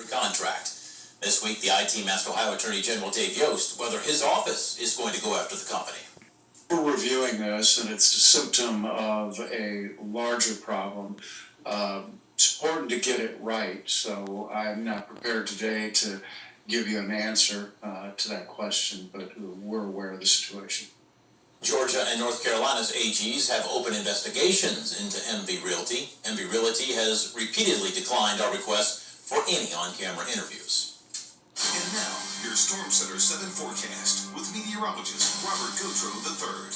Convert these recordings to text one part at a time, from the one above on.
contract. This week, the IT asked Ohio Attorney General Dave Yost whether his office is going to go after the company. We're reviewing this, and it's a symptom of a larger problem. It's important to get it right, so I'm not prepared today to give you an answer to that question, but we're aware of the situation. Georgia and North Carolina's AGs have opened investigations into MV Realty. MV Realty has repeatedly declined our request for any on-camera interviews. And now, your Storm Center 7 forecast with meteorologist Gauthreaux III.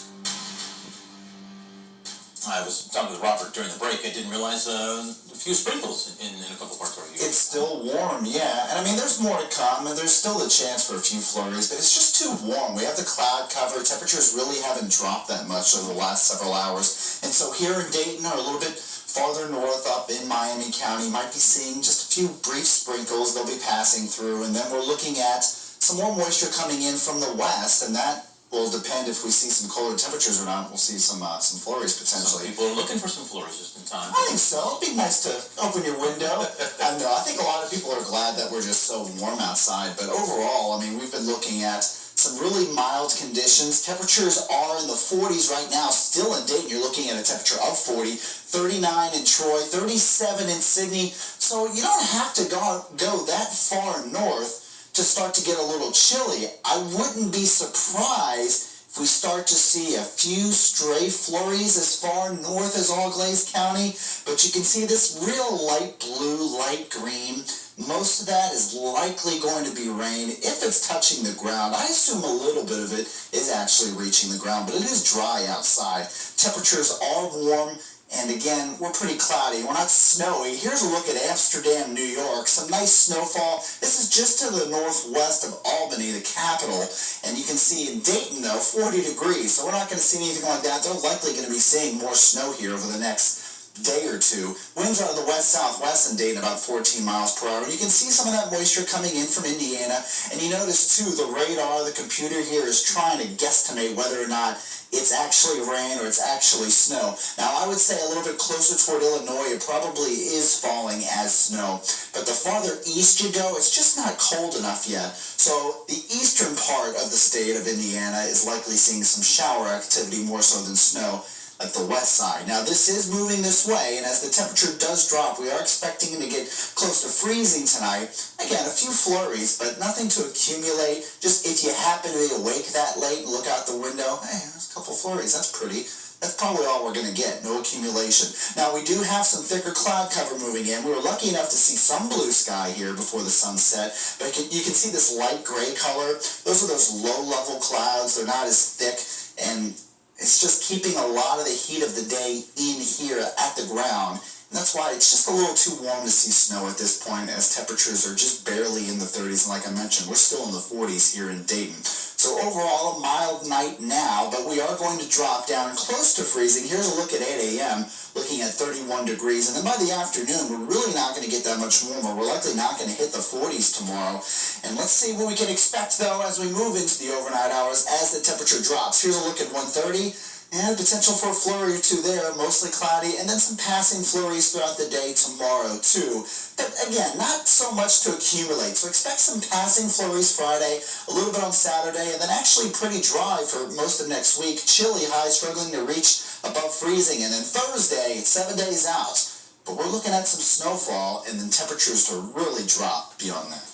I was talking with Robert during the break. I didn't realize a few sprinkles in a couple parts of the It's still warm, yeah. And I mean, there's more to come, and there's still a chance for a few flurries, but it's just too warm. We have the cloud cover. Temperatures really haven't dropped that much over the last several hours. And so here in Dayton, or a little bit farther north up in Miami County, might be seeing just a few brief sprinkles. They'll be passing through, and then we're looking at some more moisture coming in from the west, and that will depend if we see some colder temperatures or not. We'll see some flurries potentially. Some people are looking for some flurries just in time. I think so. It'd be nice to open your window. I know. I think a lot of people are glad that we're just so warm outside. But overall, I mean, we've been looking at some really mild conditions. Temperatures are in the 40s right now. Still in Dayton, you're looking at a temperature of 40, 39 in Troy, 37 in Sydney. So you don't have to go that far north to start to get a little chilly. I wouldn't be surprised if we start to see a few stray flurries as far north as Auglaize County, but you can see this real light blue, light green. Most of that is likely going to be rain if it's touching the ground. I assume a little bit of it is actually reaching the ground, but it is dry outside. Temperatures are warm. And again, we're pretty cloudy. We're not snowy. Here's a look at Amsterdam, New York. Some nice snowfall. This is just to the northwest of Albany, the capital. And you can see in Dayton, though, 40 degrees. So we're not going to see anything like that. They're likely going to be seeing more snow here over the next day or two. Winds are in the west-southwest in Dayton, about 14 miles per hour. And you can see some of that moisture coming in from Indiana. And you notice, too, the radar, the computer here is trying to guesstimate whether or not it's actually rain or it's actually snow. Now, I would say a little bit closer toward Illinois, it probably is falling as snow. But the farther east you go, it's just not cold enough yet. So the eastern part of the state of Indiana is likely seeing some shower activity more so than snow, like the west side. Now, this is moving this way, and as the temperature does drop, we are expecting to get close to freezing tonight. Again, a few flurries, but nothing to accumulate. Just if you happen to be awake that late and look out the window, hey, there's a couple flurries. That's pretty. That's probably all we're going to get. No accumulation. Now, we do have some thicker cloud cover moving in. We were lucky enough to see some blue sky here before the sun set, but you can see this light gray color. Those are those low-level clouds. They're not as thick, and it's just keeping a lot of the heat of the day in here at the ground. And that's why it's just a little too warm to see snow at this point, as temperatures are just barely in the 30s. And like I mentioned, we're still in the 40s here in Dayton. So overall, a mild night now, but we are going to drop down close to freezing. Here's a look at 8 a.m., looking at 31 degrees. And then by the afternoon, we're really not going to get that much warmer. We're likely not going to hit the 40s tomorrow. And let's see what we can expect, though, as we move into the overnight hours as the temperature drops. Here's a look at 1:30. And potential for a flurry or two there, mostly cloudy, and then some passing flurries throughout the day tomorrow, too. But again, not so much to accumulate. So expect some passing flurries Friday, a little bit on Saturday, and then actually pretty dry for most of next week. Chilly highs struggling to reach above freezing, and then Thursday, 7 days out. But we're looking at some snowfall, and then temperatures to really drop beyond that.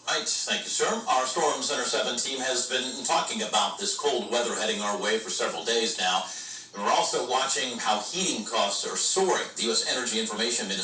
Right, thank you, sir. Our Storm Center 7 team has been talking about this cold weather heading our way for several days now. And we're also watching how heating costs are soaring. The U.S. Energy Information Administration